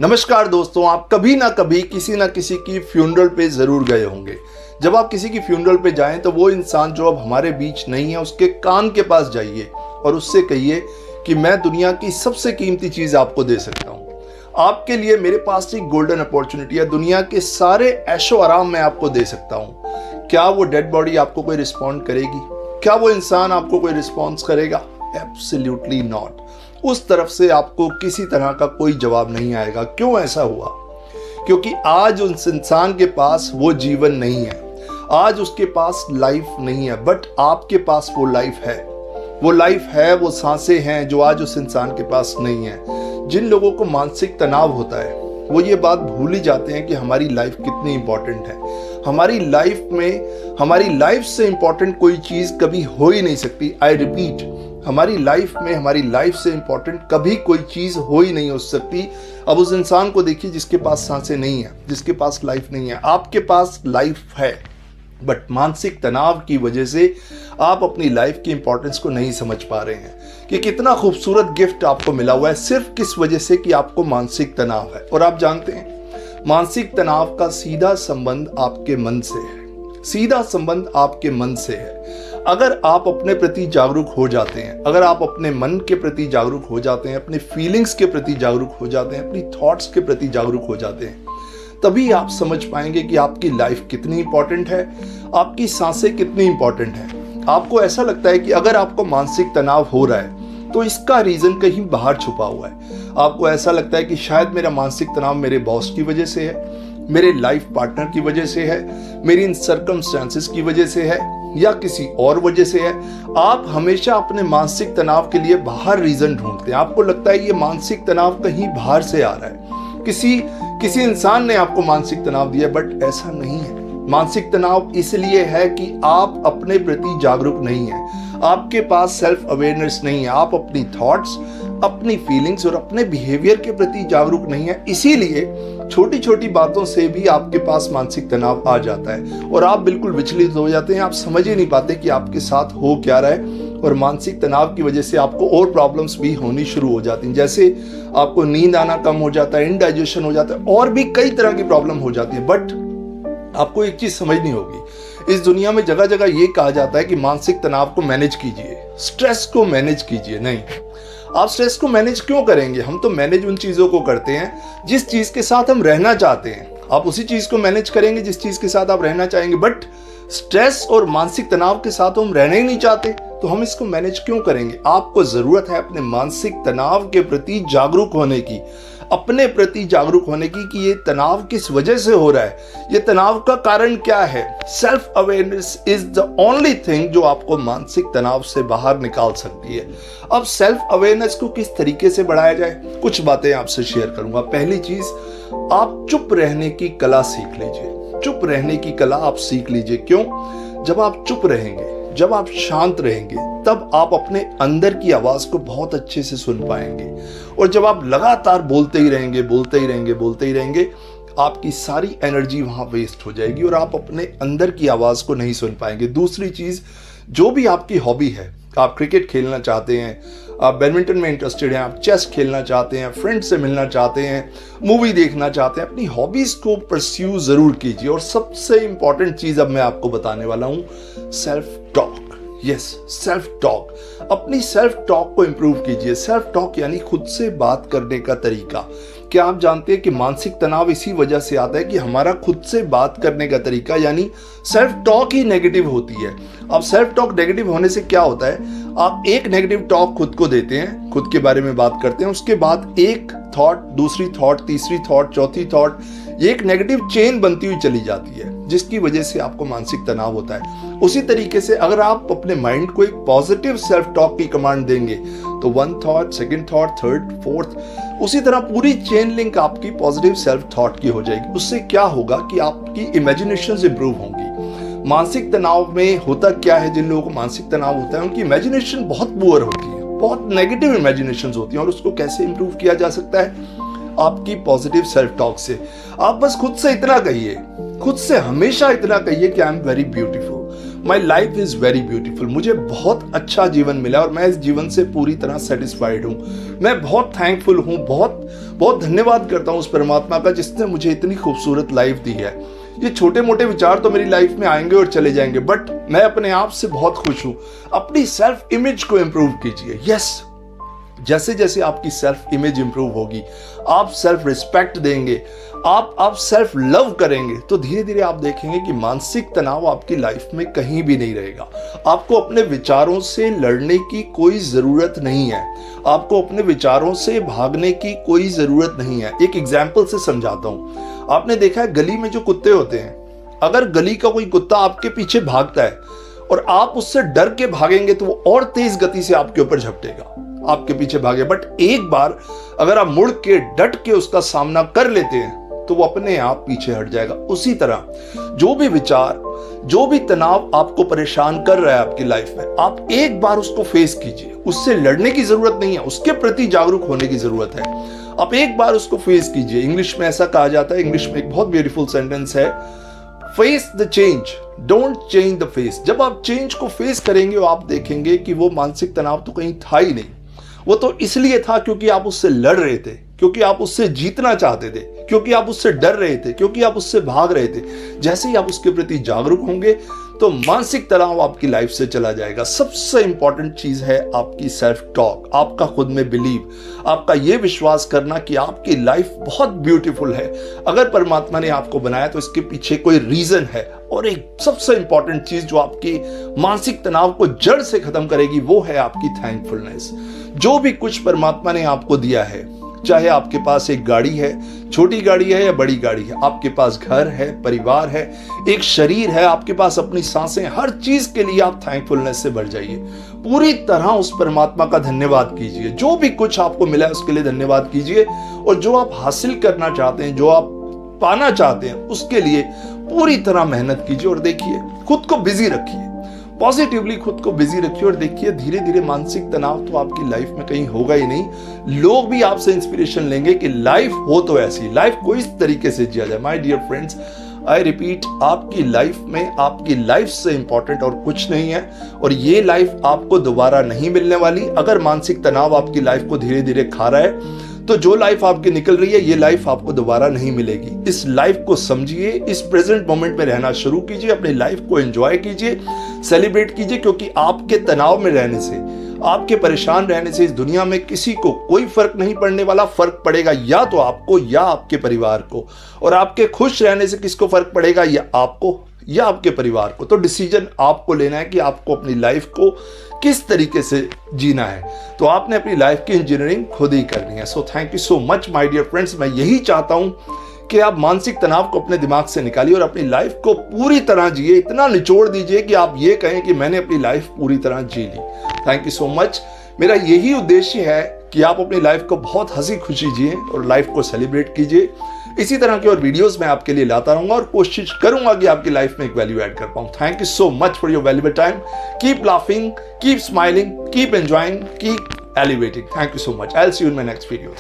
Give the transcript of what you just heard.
नमस्कार दोस्तों, आप कभी ना कभी किसी ना किसी की फ्यूनरल पे ज़रूर गए होंगे। जब आप किसी की फ्यूनरल पे जाएं तो वो इंसान जो अब हमारे बीच नहीं है उसके कान के पास जाइए और उससे कहिए कि मैं दुनिया की सबसे कीमती चीज़ आपको दे सकता हूँ। आपके लिए मेरे पास एक गोल्डन अपॉर्चुनिटी है, दुनिया के सारे ऐशो आराम मैं आपको दे सकता हूँ। क्या वो डेड बॉडी आपको कोई रिस्पॉन्ड करेगी? क्या वो इंसान आपको कोई रिस्पॉन्स करेगा? Absolutely not. उस तरफ से आपको किसी तरह का कोई जवाब नहीं आएगा। क्यों ऐसा हुआ? क्योंकि आज उस इंसान के पास वो जीवन नहीं है, आज उसके पास लाइफ नहीं है, बट आपके पास वो लाइफ है। वो लाइफ है, वो सांसें हैं जो आज उस इंसान के पास नहीं है। जिन लोगों को मानसिक तनाव होता है वो ये बात भूल ही जाते हैं कि हमारी लाइफ कितनी इंपॉर्टेंट है। हमारी लाइफ में हमारी लाइफ से इंपॉर्टेंट कोई चीज़ कभी हो ही नहीं सकती। आई रिपीट, हमारी लाइफ में हमारी लाइफ से इंपॉर्टेंट कभी कोई चीज़ हो ही नहीं हो सकती। अब उस इंसान को देखिए जिसके पास सांसें नहीं है, जिसके पास लाइफ नहीं है। आपके पास लाइफ है, बट मानसिक तनाव की वजह से आप अपनी लाइफ की इंपॉर्टेंस को नहीं समझ पा रहे हैं कि कितना खूबसूरत गिफ्ट आपको मिला हुआ है सिर्फ किस वजह से कि आपको मानसिक तनाव है। और आप जानते हैं मानसिक तनाव का सीधा संबंध आपके मन से है, सीधा संबंध आपके मन से है। अगर आप अपने प्रति जागरूक हो जाते हैं, अगर आप अपने मन के प्रति जागरूक हो जाते हैं, अपने फीलिंग्स के प्रति जागरूक हो जाते हैं, अपनी थॉट्स के प्रति जागरूक हो जाते हैं, तभी आप समझ पाएंगे कि आपकी लाइफ कितनी इंपॉर्टेंट है, आपकी सांसें कितनी इंपॉर्टेंट है। आपको ऐसा लगता है कि अगर आपको मानसिक तनाव हो रहा है तो इसका रीज़न कहीं बाहर छुपा हुआ है। आपको ऐसा लगता है कि शायद मेरा मानसिक तनाव मेरे बॉस की वजह से है, मेरे लाइफ पार्टनर की वजह से है, मेरी इन सर्कमस्टेंसेस की वजह से है या किसी और वजह से है। आप हमेशा अपने मानसिक तनाव के लिए बाहर रीज़न ढूंढते हैं। आपको लगता है ये मानसिक तनाव कहीं बाहर से आ रहा है, किसी इंसान ने आपको मानसिक तनाव दिया, बट ऐसा नहीं है। मानसिक तनाव इसलिए है कि आप अपने प्रति जागरूक नहीं हैं, आपके पास सेल्फ अवेयरनेस नहीं है, आप अपनी थॉट्स, अपनी फीलिंग्स और अपने बिहेवियर के प्रति जागरूक नहीं है। इसीलिए छोटी छोटी बातों से भी आपके पास मानसिक तनाव आ जाता है और आप बिल्कुल विचलित हो जाते हैं। आप समझ ही नहीं पाते कि आपके साथ हो क्या रहा है और मानसिक तनाव की वजह से आपको और प्रॉब्लम्स भी होनी शुरू हो जाती हैं। जैसे आपको नींद आना कम हो जाता है, इंडाइजेशन हो जाता है और भी कई तरह की प्रॉब्लम हो जाती है। बट आपको एक चीज समझनी होगी, इस दुनिया में जगह जगह ये कहा जाता है कि मानसिक तनाव को मैनेज कीजिए, स्ट्रेस को मैनेज कीजिए। नहीं, आप स्ट्रेस को मैनेज क्यों करेंगे? हम तो मैनेज उन चीज़ों को करते हैं जिस चीज़ के साथ हम रहना चाहते हैं। आप उसी चीज़ को मैनेज करेंगे जिस चीज़ के साथ आप रहना चाहेंगे। बट स्ट्रेस और मानसिक तनाव के साथ हम रहना ही नहीं चाहते, तो हम इसको मैनेज क्यों करेंगे? आपको ज़रूरत है अपने मानसिक तनाव के प्रति जागरूक होने की, अपने प्रति जागरूक होने की कि ये तनाव किस वजह से हो रहा है, ये तनाव का कारण क्या है। Self awareness is the only thing जो आपको मानसिक तनाव से बाहर निकाल सकती है। अब सेल्फ अवेयरनेस को किस तरीके से बढ़ाया जाए, कुछ बातें आपसे शेयर करूंगा। पहली चीज, आप चुप रहने की कला सीख लीजिए। चुप रहने की कला आप सीख लीजिए। क्यों? जब आप चुप रहेंगे, जब आप शांत रहेंगे, तब आप अपने अंदर की आवाज को बहुत अच्छे से सुन पाएंगे। और जब आप लगातार बोलते ही रहेंगे, बोलते ही रहेंगे, बोलते ही रहेंगे, आपकी सारी एनर्जी वहां वेस्ट हो जाएगी और आप अपने अंदर की आवाज को नहीं सुन पाएंगे। दूसरी चीज, जो भी आपकी हॉबी है, आप क्रिकेट खेलना चाहते हैं, आप बैडमिंटन में इंटरेस्टेड हैं, आप चेस खेलना चाहते हैं, फ्रेंड से मिलना चाहते हैं, मूवी देखना चाहते हैं, अपनी हॉबीज को परस्यू जरूर कीजिए। और सबसे इंपॉर्टेंट चीज अब मैं आपको बताने वाला हूं, self talk. Yes, self talk. अपनी सेल्फ टॉक को इंप्रूव कीजिए। सेल्फ टॉक यानी खुद से बात करने का तरीका। क्या आप जानते हैं कि मानसिक तनाव इसी वजह से आता है कि हमारा खुद से बात करने का तरीका यानी सेल्फ टॉक ही नेगेटिव होती है। अब सेल्फ टॉक नेगेटिव होने से क्या होता है, आप एक नेगेटिव टॉक खुद को देते हैं, खुद के बारे में बात करते हैं, उसके बाद एक थॉट, दूसरी थॉट, तीसरी थॉट, चौथी थॉट, एक नेगेटिव चेन बनती हुई चली जाती है जिसकी वजह से आपको मानसिक तनाव होता है। उसी तरीके से अगर आप अपने माइंड को एक पॉजिटिव सेल्फ टॉक की कमांड देंगे तो one thought, second thought, third, fourth, उसी तरह पूरी चेन लिंक आपकी पॉजिटिव सेल्फ थॉट की हो जाएगी। उससे क्या होगा कि आपकी इमेजिनेशंस इंप्रूव होंगी। मानसिक तनाव में होता क्या है, जिन लोगों को मानसिक तनाव होता है उनकी इमेजिनेशन बहुत पुअर होती है, बहुत नेगेटिव इमेजिनेशंस होती हैं। और उसको कैसे इंप्रूव किया जा सकता है? आपकी पॉजिटिव सेल्फ टॉक से। आप बस खुद से इतना कहिए, खुद से हमेशा इतना कहिए कि I am very beautiful, my life is very beautiful, मुझे बहुत अच्छा जीवन मिला और मैं इस जीवन से पूरी तरह सेटिस्फाइड हूँ। मैं बहुत थैंकफुल हूँ, बहुत बहुत धन्यवाद करता हूँ उस परमात्मा का जिसने मुझे इतनी खूबसूरत लाइफ दी है। ये छोटे मोटे विचार तो मेरी लाइफ में आएंगे और चले जाएंगे, बट मैं अपने आप से बहुत खुश हूँ। अपनी सेल्फ इमेज को इम्प्रूव कीजिए। यस, जैसे जैसे आपकी सेल्फ इमेज इंप्रूव होगी, आप सेल्फ रिस्पेक्ट देंगे, आप सेल्फ लव करेंगे, तो धीरे धीरे आप देखेंगे कि मानसिक तनाव आपकी लाइफ में कहीं भी नहीं रहेगा। आपको अपने विचारों से लड़ने की कोई ज़रूरत नहीं है, आपको अपने विचारों से भागने की कोई ज़रूरत नहीं है। एक एग्जाम्पल से समझाता हूँ। आपने देखा है गली में जो कुत्ते होते हैं, अगर गली का कोई कुत्ता आपके पीछे भागता है और आप उससे डर के भागेंगे तो वो और तेज गति से आपके ऊपर झपटेगा, आपके पीछे भागे। बट एक बार अगर आप मुड़ के डट के उसका सामना कर लेते हैं तो वो अपने आप पीछे हट जाएगा। उसी तरह जो भी विचार, जो भी तनाव आपको परेशान कर रहा है आपकी लाइफ में, आप एक बार उसको फेस कीजिए। उससे लड़ने की जरूरत नहीं है, उसके प्रति जागरूक होने की जरूरत है। आप एक बार उसको फेस कीजिए। इंग्लिश में ऐसा कहा जाता है, इंग्लिश में एक बहुत ब्यूटीफुल सेंटेंस है, face the change, don't change the face. जब आप चेंज को फेस करेंगे और आप देखेंगे कि वो मानसिक तनाव तो कहीं था ही नहीं, वो तो इसलिए था क्योंकि आप उससे लड़ रहे थे, क्योंकि आप उससे जीतना चाहते थे, क्योंकि आप उससे डर रहे थे, क्योंकि आप उससे भाग रहे थे। जैसे ही आप उसके प्रति जागरूक होंगे तो मानसिक तनाव आपकी लाइफ से चला जाएगा। सबसे इंपॉर्टेंट चीज है आपकी सेल्फ टॉक, आपका खुद में बिलीव, आपका ये विश्वास करना कि आपकी लाइफ बहुत ब्यूटीफुल है। अगर परमात्मा ने आपको बनाया तो इसके पीछे कोई रीजन है। और एक सबसे इंपॉर्टेंट चीज जो आपकी मानसिक तनाव को जड़ से खत्म करेगी वो है आपकी थैंकफुलनेस। जो भी कुछ परमात्मा ने आपको दिया है, चाहे आपके पास एक गाड़ी है, छोटी गाड़ी है या बड़ी गाड़ी है, आपके पास घर है, परिवार है, एक शरीर है, आपके पास अपनी सांसें, हर चीज के लिए आप थैंकफुलनेस से भर जाइए। पूरी तरह उस परमात्मा का धन्यवाद कीजिए। जो भी कुछ आपको मिला है उसके लिए धन्यवाद कीजिए, और जो आप हासिल करना चाहते हैं, जो आप पाना चाहते हैं, उसके लिए पूरी तरह मेहनत कीजिए। और देखिए, खुद को बिजी रखिए, पॉजिटिवली खुद को बिजी रखिए, और देखिए धीरे धीरे मानसिक तनाव तो आपकी लाइफ में कहीं होगा ही नहीं। लोग भी आपसे इंस्पिरेशन लेंगे कि लाइफ हो तो ऐसी, लाइफ को इस तरीके से जिया जाए। My dear friends, I repeat, आपकी लाइफ में आपकी लाइफ से इंपॉर्टेंट और कुछ नहीं है, और ये लाइफ आपको दोबारा नहीं मिलने वाली। अगर मानसिक तनाव आपकी लाइफ को धीरे धीरे खा रहा है तो जो लाइफ आपकी निकल रही है, ये लाइफ आपको दोबारा नहीं मिलेगी। इस लाइफ को समझिए, इस प्रेजेंट मोमेंट में रहना शुरू कीजिए, अपनी लाइफ को एंजॉय कीजिए, सेलिब्रेट कीजिए, क्योंकि आपके तनाव में रहने से, आपके परेशान रहने से इस दुनिया में किसी को कोई फर्क नहीं पड़ने वाला। फर्क पड़ेगा या तो आपको या आपके परिवार को, और आपके खुश रहने से किसको फर्क पड़ेगा, या आपको या आपके परिवार को। तो डिसीजन आपको लेना है कि आपको अपनी लाइफ को किस तरीके से जीना है। तो आपने अपनी लाइफ की इंजीनियरिंग खुद ही करनी है। So thank you so much my dear friends. मैं यही चाहता हूं कि आप मानसिक तनाव को अपने दिमाग से निकालिए और अपनी लाइफ को पूरी तरह जिए, इतना निचोड़ दीजिए कि आप ये कहें कि मैंने अपनी लाइफ पूरी तरह जी ली। Thank you so much. मेरा यही उद्देश्य है कि आप अपनी लाइफ को बहुत हंसी खुशी जिए और लाइफ को सेलिब्रेट कीजिए। इसी तरह की और वीडियोस मैं आपके लिए लाता रहूंगा और कोशिश करूंगा कि आपकी लाइफ में एक वैल्यू ऐड कर पाऊं। Thank you so much for your valuable time. Keep laughing, keep smiling, keep enjoying, keep elevating. Thank you so much. I will see you in my next video.